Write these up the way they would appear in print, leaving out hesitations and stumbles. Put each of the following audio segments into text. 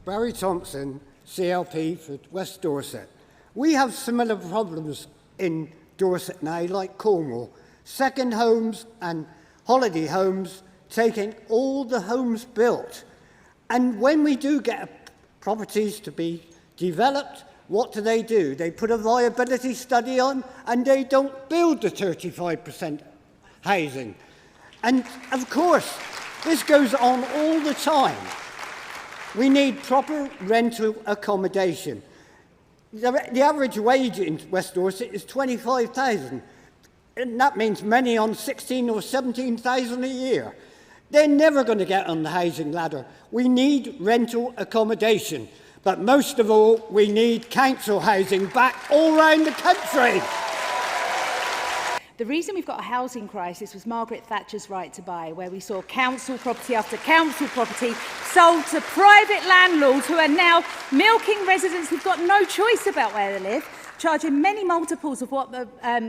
Barry Thompson, CLP for West Dorset. We have similar problems in Dorset now, like Cornwall. Second homes and holiday homes taking all the homes built. And when we do get properties to be developed, what do? They put a viability study on and they don't build the 35% housing. And of course, this goes on all the time. We need proper rental accommodation. The average wage in West Dorset is 25,000, and that means many on 16 or 17,000 a year. They're never going to get on the housing ladder. We need rental accommodation, but most of all, we need council housing back all around the country. The reason we've got a housing crisis was Margaret Thatcher's Right to Buy, where we saw council property after council property sold to private landlords who are now milking residents who've got no choice about where they live, charging many multiples of what the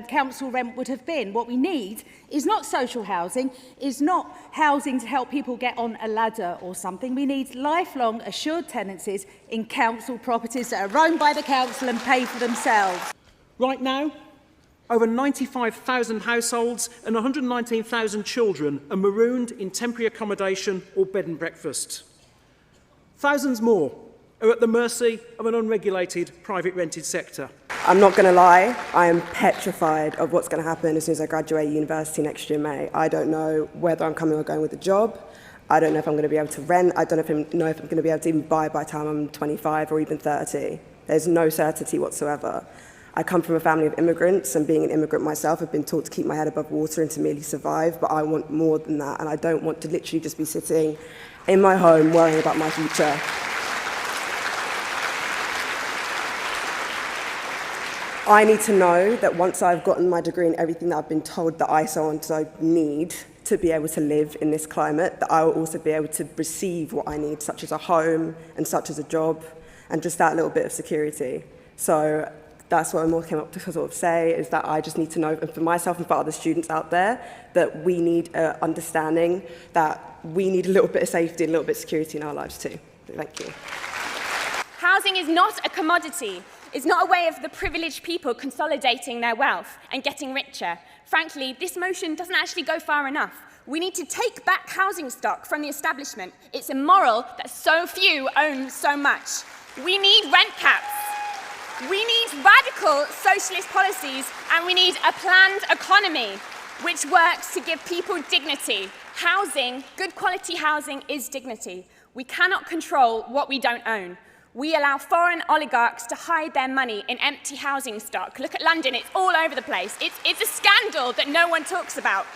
council rent would have been. What we need is not social housing, is not housing to help people get on a ladder or something. We need lifelong assured tenancies in council properties that are owned by the council and pay for themselves. Right now, over 95,000 households and 119,000 children are marooned in temporary accommodation or bed and breakfast. Thousands more are at the mercy of an unregulated private rented sector. I'm not going to lie, I am petrified of what's going to happen as soon as I graduate university next year, May. I don't know whether I'm coming or going with a job. I don't know if I'm going to be able to rent. I don't know if I'm going to be able to even buy by the time I'm 25 or even 30. There's no certainty whatsoever. I come from a family of immigrants, and being an immigrant myself, I've been taught to keep my head above water and to merely survive, but I want more than that, and I don't want to literally just be sitting in my home worrying about my future. I need to know that once I've gotten my degree and everything that I've been told that I so and so need to be able to live in this climate, that I will also be able to receive what I need, such as a home and such as a job, and just that little bit of security. So that's what I more came up to sort of say, is that I just need to know, and for myself and for other students out there, that we need understanding that we need a little bit of safety and a little bit of security in our lives too. Thank you. Housing is not a commodity. It's not a way of the privileged people consolidating their wealth and getting richer. Frankly, this motion doesn't actually go far enough. We need to take back housing stock from the establishment. It's immoral that so few own so much. We need rent caps. We need radical socialist policies, and we need a planned economy which works to give people dignity. Housing, good quality housing, is dignity. We cannot control what we don't own. We allow foreign oligarchs to hide their money in empty housing stock. Look at London, it's all over the place. It's a scandal that no one talks about.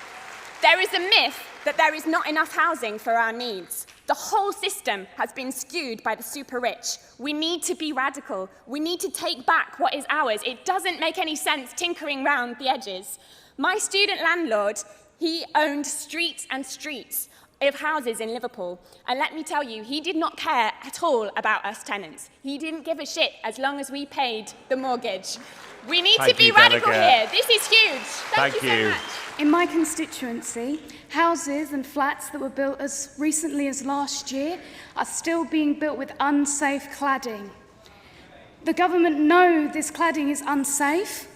There is a myth that there is not enough housing for our needs. The whole system has been skewed by the super rich. We need to be radical. We need to take back what is ours. It doesn't make any sense tinkering round the edges. My student landlord, he owned streets and streets of houses in Liverpool. And let me tell you, he did not care at all about us tenants. He didn't give a shit as long as we paid the mortgage. We need to be radical here. This is huge. Thank you so much. In my constituency, houses and flats that were built as recently as last year are still being built with unsafe cladding. The government know this cladding is unsafe.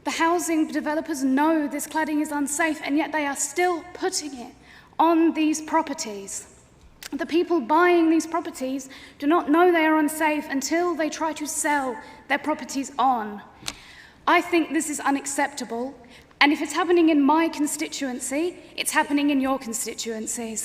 The housing developers know this cladding is unsafe, and yet they are still putting it on these properties. The people buying these properties do not know they are unsafe until they try to sell their properties on. I think this is unacceptable, and if it's happening in my constituency, it's happening in your constituencies.